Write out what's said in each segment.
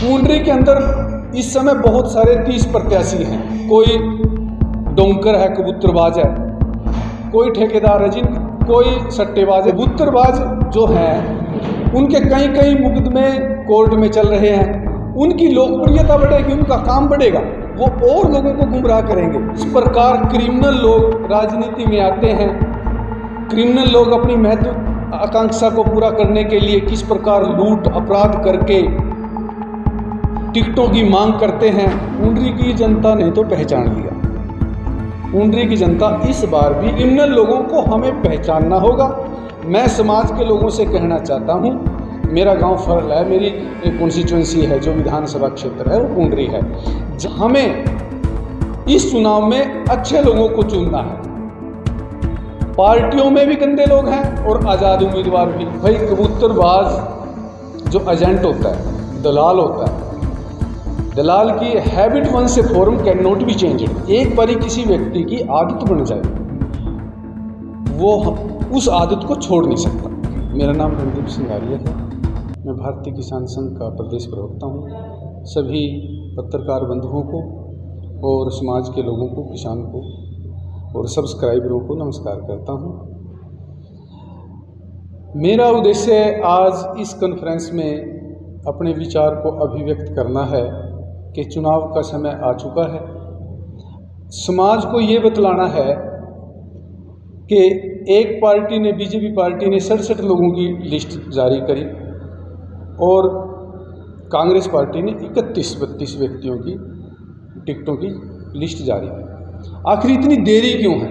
पूंडरी के अंदर इस समय बहुत सारे 30 प्रत्याशी हैं। कोई डोंकर है, कबूतरबाज है, कोई ठेकेदार है, कोई सट्टेबाज है। कबूतरबाज जो हैं उनके कई मुकदमे कोर्ट में चल रहे हैं। उनकी लोकप्रियता बढ़ेगी, उनका काम बढ़ेगा, वो और लोगों को गुमराह करेंगे। इस प्रकार क्रिमिनल लोग राजनीति में आते हैं। क्रिमिनल लोग अपनी महत्वाकांक्षा को पूरा करने के लिए किस प्रकार लूट अपराध करके टिकटों की मांग करते हैं। पूंडरी की जनता ने तो पहचान लिया। पूंडरी की जनता इस बार भी क्रिमिनल लोगों को हमें पहचानना होगा। मैं समाज के लोगों से कहना चाहता हूं, मेरा गांव फरल है, मेरी कॉन्स्टिट्यूंसी है, जो विधानसभा क्षेत्र है वो पूंडरी है। हमें इस चुनाव में अच्छे लोगों को चुनना है। पार्टियों में भी गंदे लोग हैं और आज़ाद उम्मीदवार भी। भाई कबूतरबाज जो एजेंट होता है, दलाल होता है, दलाल की हैबिट वन से form can not be changed. एक बारी किसी व्यक्ति की आदत बन जाए, वो उस आदत को छोड़ नहीं सकता। मेरा नाम रणदीप सिंह आर्य है। मैं भारतीय किसान संघ का प्रदेश प्रवक्ता हूँ। सभी पत्रकार बंधुओं को और समाज के लोगों को, किसान को और सब्सक्राइबरों को नमस्कार करता हूँ। मेरा उद्देश्य आज इस कॉन्फ्रेंस में अपने विचार को अभिव्यक्त करना है कि चुनाव का समय आ चुका है। समाज को ये बतलाना है कि एक पार्टी ने, बीजेपी पार्टी ने 67 लोगों की लिस्ट जारी करी और कांग्रेस पार्टी ने 31-32 व्यक्तियों की टिकटों की लिस्ट जारी की। आखिर इतनी देरी क्यों है?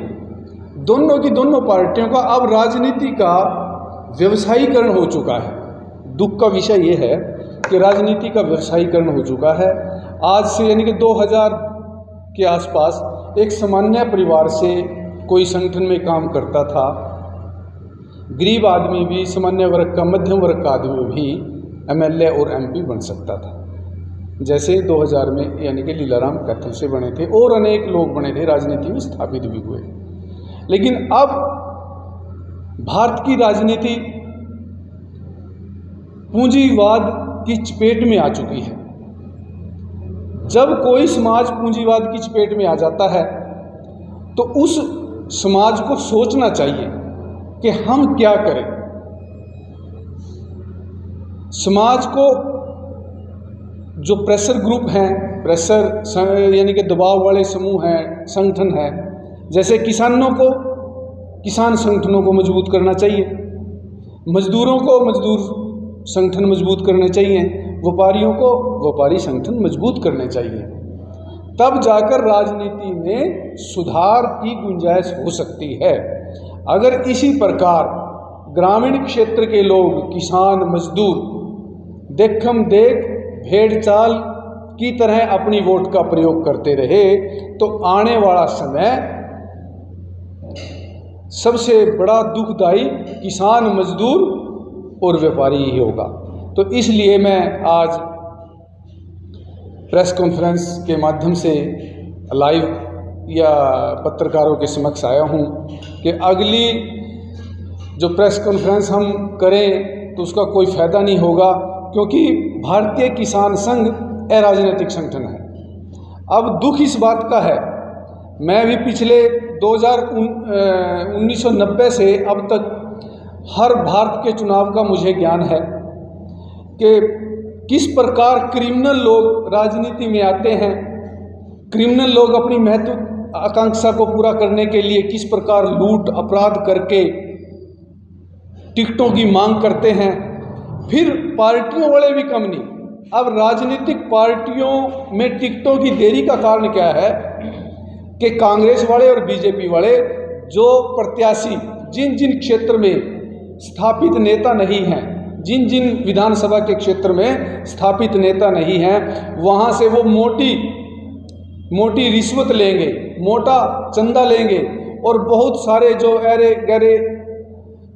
दोनों की दोनों पार्टियों का अब राजनीति का व्यवसायीकरण हो चुका है। दुख का विषय ये है कि राजनीति का व्यवसायीकरण हो चुका है। आज से यानी कि 2000 के आसपास एक सामान्य परिवार से कोई संगठन में काम करता था, गरीब आदमी भी, सामान्य वर्ग का, मध्यम वर्ग का आदमी भी एमएलए और एमपी बन सकता था। जैसे 2000 में यानी कि लीलाराम कैथल से बने थे और अनेक लोग बने थे, राजनीति में स्थापित भी हुए। लेकिन अब भारत की राजनीति पूंजीवाद की चपेट में आ चुकी है। जब कोई समाज पूंजीवाद की चपेट में आ जाता है तो उस समाज को सोचना चाहिए कि हम क्या करें। समाज को जो प्रेशर ग्रुप हैं, प्रेशर यानी कि दबाव वाले समूह हैं, संगठन हैं, जैसे किसानों को किसान संगठनों को मजबूत करना चाहिए, मजदूरों को मजदूर संगठन मजबूत करने चाहिए, व्यापारियों को व्यापारी संगठन मजबूत करने चाहिए। तब जाकर राजनीति में सुधार की गुंजाइश हो सकती है। अगर इसी प्रकार ग्रामीण क्षेत्र के लोग, किसान, मजदूर देखम देख भेड़ चाल की तरह अपनी वोट का प्रयोग करते रहे तो आने वाला समय सबसे बड़ा दुखदाई किसान, मजदूर और व्यापारी ही होगा। तो इसलिए मैं आज प्रेस कॉन्फ्रेंस के माध्यम से लाइव या पत्रकारों के समक्ष आया हूं कि अगली जो प्रेस कॉन्फ्रेंस हम करें तो उसका कोई फ़ायदा नहीं होगा, क्योंकि भारतीय किसान संघ अराजनीतिक संगठन है। अब दुख इस बात का है, मैं भी पिछले 1990 से अब तक हर भारत के चुनाव का मुझे ज्ञान है कि किस प्रकार क्रिमिनल लोग राजनीति में आते हैं। क्रिमिनल लोग अपनी महत्वाकांक्षा को पूरा करने के लिए किस प्रकार लूट अपराध करके टिकटों की मांग करते हैं। फिर पार्टियों वाले भी कम नहीं। अब राजनीतिक पार्टियों में टिकटों की देरी का कारण क्या है कि कांग्रेस वाले और बीजेपी वाले जो प्रत्याशी जिन जिन क्षेत्र में स्थापित नेता नहीं हैं, जिन जिन विधानसभा के क्षेत्र में स्थापित नेता नहीं हैं, वहाँ से वो मोटी रिश्वत लेंगे, मोटा चंदा लेंगे और बहुत सारे जो अरे गरे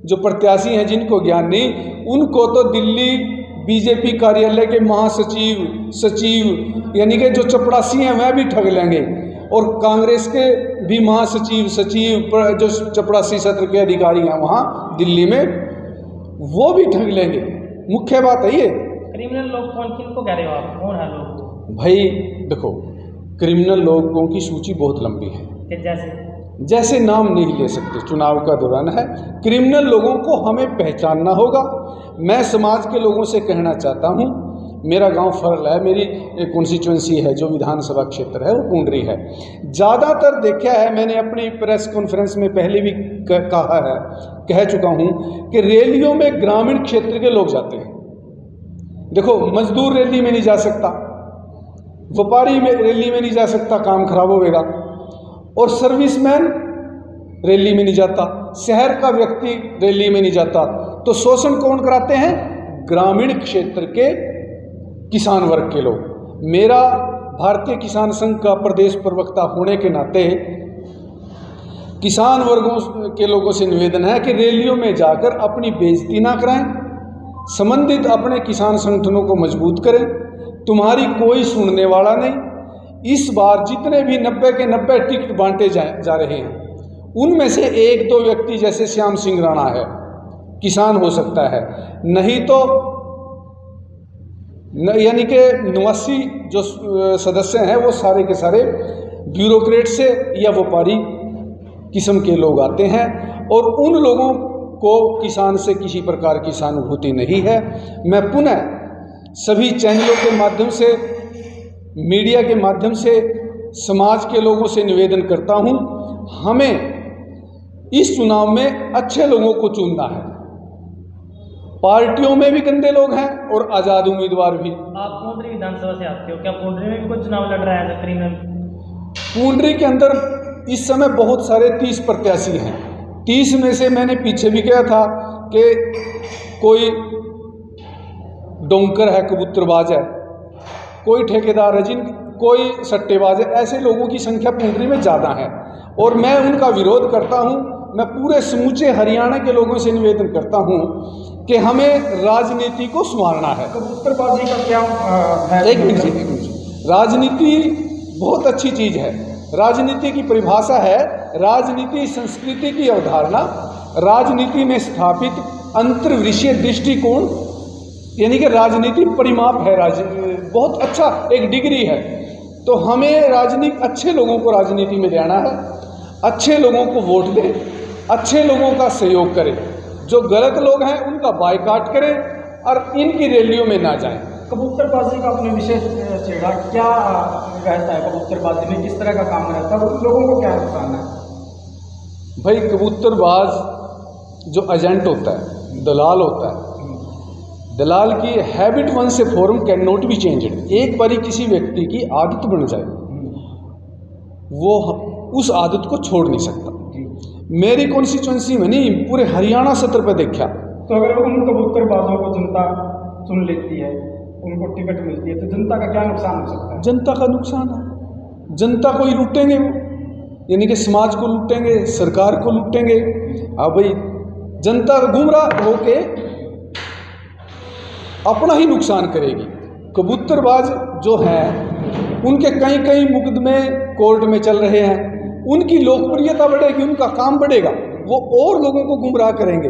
जो प्रत्याशी हैं जिनको ज्ञान नहीं, उनको तो दिल्ली बीजेपी कार्यालय के महासचिव, सचिव यानी कि जो चपरासी हैं वह भी ठग लेंगे और कांग्रेस के भी महासचिव, सचिव, जो चपरासी सत्र के अधिकारी हैं वहाँ दिल्ली में, वो भी ठग लेंगे। मुख्य बात है ये। क्रिमिनल लोग कौन, किनको कह रहे हो आप, कौन है लोग? भाई देखो, क्रिमिनल लोगों की सूची बहुत लंबी है, कि जैसे नाम नहीं ले सकते, चुनाव का दौरान है। क्रिमिनल लोगों को हमें पहचानना होगा। मैं समाज के लोगों से कहना चाहता हूँ, मेरा गांव फरल है, मेरी कॉन्स्टिट्यूंसी है जो विधानसभा क्षेत्र है वो पूंडरी है। ज़्यादातर देखा है मैंने, अपनी प्रेस कॉन्फ्रेंस में पहले भी कहा है, कह चुका हूँ कि रैलियों में ग्रामीण क्षेत्र के लोग जाते हैं। देखो, मजदूर रैली में नहीं जा सकता, व्यापारी में रैली में नहीं जा सकता, काम खराब होगा, और सर्विसमैन रैली में नहीं जाता, शहर का व्यक्ति रैली में नहीं जाता। तो शोषण कौन कराते हैं? ग्रामीण क्षेत्र के किसान वर्ग के लोग। मेरा भारतीय किसान संघ का प्रदेश प्रवक्ता होने के नाते किसान वर्गों के लोगों से निवेदन है कि रैलियों में जाकर अपनी बेइज्जती ना कराएं, संबंधित अपने किसान संगठनों को मजबूत करें। तुम्हारी कोई सुनने वाला नहीं। इस बार जितने भी 90 के 90 टिकट बांटे जा रहे हैं, उनमें से एक दो व्यक्ति जैसे श्याम सिंह राणा है, किसान हो सकता है, नहीं तो यानी कि 89 जो सदस्य हैं वो सारे के सारे ब्यूरोक्रेट से या व्यापारी किस्म के लोग आते हैं, और उन लोगों को किसान से किसी प्रकार की सहानुभूति नहीं है। मैं पुनः सभी चैनलों के माध्यम से, मीडिया के माध्यम से समाज के लोगों से निवेदन करता हूं, हमें इस चुनाव में अच्छे लोगों को चुनना है। पार्टियों में भी गंदे लोग हैं और आज़ाद उम्मीदवार भी। आप पूंडरी विधानसभा से आते हो, क्या पूंडरी में भी कोई चुनाव लड़ रहा है क्रिमिनल? पूंडरी के अंदर इस समय बहुत सारे 30 प्रत्याशी हैं। 30 में से मैंने पीछे भी कहा था कि कोई डोंकर है, कबूतरबाज है, कोई ठेकेदार है, कोई सट्टेबाज है। ऐसे लोगों की संख्या पूंडरी में ज़्यादा है और मैं उनका विरोध करता हूं। मैं पूरे समूचे हरियाणा के लोगों से निवेदन करता हूं कि हमें राजनीति को संवारना है। कबूतरबाजी का क्या है? एक मिनट, राजनीति बहुत अच्छी चीज़ है। राजनीति की परिभाषा है, राजनीति संस्कृति की अवधारणा, राजनीति में स्थापित अंतर्विषय दृष्टिकोण, यानी कि राजनीति परिमाप है। बहुत अच्छा एक डिग्री है। तो हमें राजनीति, अच्छे लोगों को राजनीति में लाना है, अच्छे लोगों को वोट दें, अच्छे लोगों का सहयोग करें, जो गलत लोग हैं उनका बायकॉट करें और इनकी रैलियों में ना जाएं। कबूतरबाजी का अपने विशेष छेड़ा, क्या रहता है कबूतरबाजी में, किस तरह का काम रहता है, उन लोगों को क्या नुकसान है? भाई, कबूतरबाज जो एजेंट होता है, दलाल होता है, दलाल की हैबिट वन से form can not be changed. एक बारी किसी व्यक्ति की आदत बन जाए, वो उस आदत को छोड़ नहीं सकता। मेरी कॉन्स्टिट्यूंसी में नहीं, पूरे हरियाणा सत्र पर देखा। तो अगर उन कबूतरबाजों को जनता चुन लेती है, उनको टिकट मिलती है, तो जनता का क्या नुकसान हो सकता है? जनता का नुकसान है, जनता को ही लूटेंगे वो, यानी कि समाज को लूटेंगे, सरकार को लूटेंगे। अब भाई जनता गुमराह होके अपना ही नुकसान करेगी। कबूतरबाज जो हैं उनके कई मुकदमे कोर्ट में चल रहे हैं, उनकी लोकप्रियता बढ़ेगी, उनका काम बढ़ेगा, वो और लोगों को गुमराह करेंगे।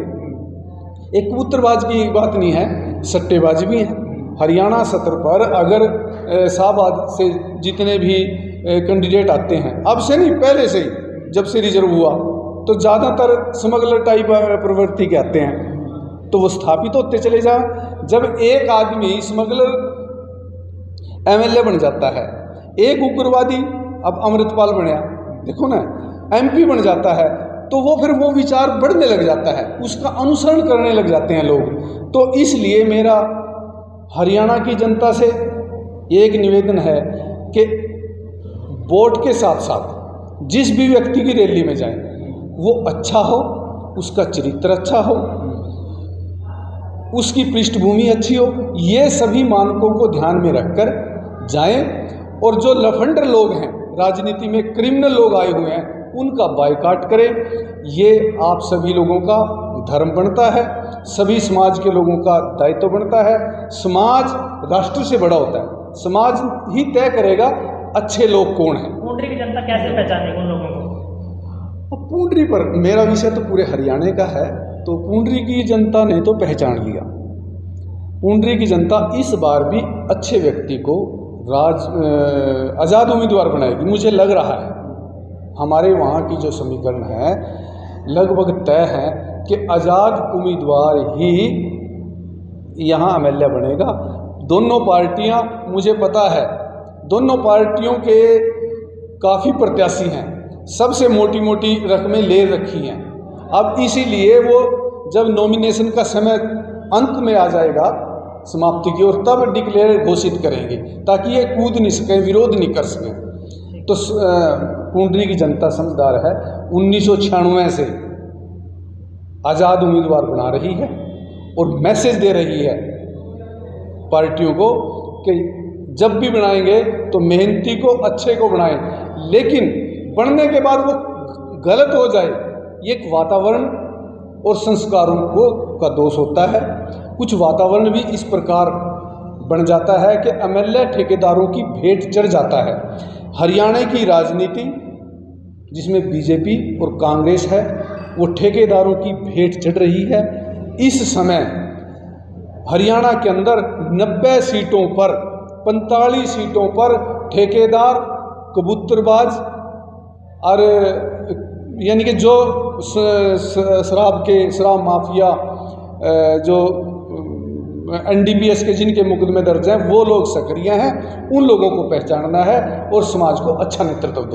एक कबूतरबाज की बात नहीं है, सट्टेबाज भी हैं। हरियाणा सत्र पर अगर शाहबाद से जितने भी कैंडिडेट आते हैं, अब से नहीं पहले से ही, जब से रिजर्व हुआ, तो ज़्यादातर स्मगलर टाइप प्रवृत्ति के आते हैं, तो वो स्थापित होते चले जाए। जब एक आदमी स्मगलर एमएलए बन जाता है, एक उग्रवादी, अब अमृतपाल बनया, देखो ना, एमपी बन जाता है, तो वो फिर वो विचार बढ़ने लग जाता है, उसका अनुसरण करने लग जाते हैं लोग। तो इसलिए मेरा हरियाणा की जनता से एक निवेदन है कि वोट के साथ साथ जिस भी व्यक्ति की रैली में जाए वो अच्छा हो, उसका चरित्र अच्छा हो, उसकी पृष्ठभूमि अच्छी हो, ये सभी मानकों को ध्यान में रखकर जाएं। और जो लफंडर लोग हैं, राजनीति में क्रिमिनल लोग आए हुए हैं, उनका बायकॉट करें। ये आप सभी लोगों का धर्म बनता है, सभी समाज के लोगों का दायित्व बनता है। समाज राष्ट्र से बड़ा होता है, समाज ही तय करेगा अच्छे लोग कौन हैं। पूंडरी की जनता कैसे पहचानेगी उन लोगों को? पूंडरी पर मेरा विषय तो पूरे हरियाणा का है, तो पूंडरी की जनता ने तो पहचान लिया। पुंडरी की जनता इस बार भी अच्छे व्यक्ति को आज़ाद उम्मीदवार बनाएगी। मुझे लग रहा है, हमारे वहाँ की जो समीकरण है लगभग तय है कि आज़ाद उम्मीदवार ही यहाँ एमएलए बनेगा। दोनों पार्टियाँ, मुझे पता है दोनों पार्टियों के काफ़ी प्रत्याशी हैं, सबसे मोटी मोटी रकमें ले रखी हैं। अब इसीलिए वो जब नॉमिनेशन का समय अंत में आ जाएगा समाप्ति की ओर, तब डिक्लेयर घोषित करेंगे ताकि ये कूद नहीं सकें, विरोध नहीं कर सकें। तो पुंडरी की जनता समझदार है, 1996 से आज़ाद उम्मीदवार बना रही है और मैसेज दे रही है पार्टियों को कि जब भी बनाएंगे तो मेहनती को, अच्छे को बनाएं, लेकिन बनने के बाद वो गलत हो जाए, ये एक वातावरण और संस्कारों का दोष होता है। कुछ वातावरण भी इस प्रकार बन जाता है कि एमएलए ठेकेदारों की भेंट चढ़ जाता है। हरियाणा की राजनीति जिसमें बीजेपी और कांग्रेस है, वो ठेकेदारों की भेंट चढ़ रही है। इस समय हरियाणा के अंदर 90 सीटों पर 45 सीटों पर ठेकेदार, कबूतरबाज और यानी कि जो शराब माफिया, जो एनडीपीएस के जिनके मुकदमे दर्ज हैं, वो लोग सक्रिय हैं। उन लोगों को पहचानना है और समाज को अच्छा नेतृत्व देना है।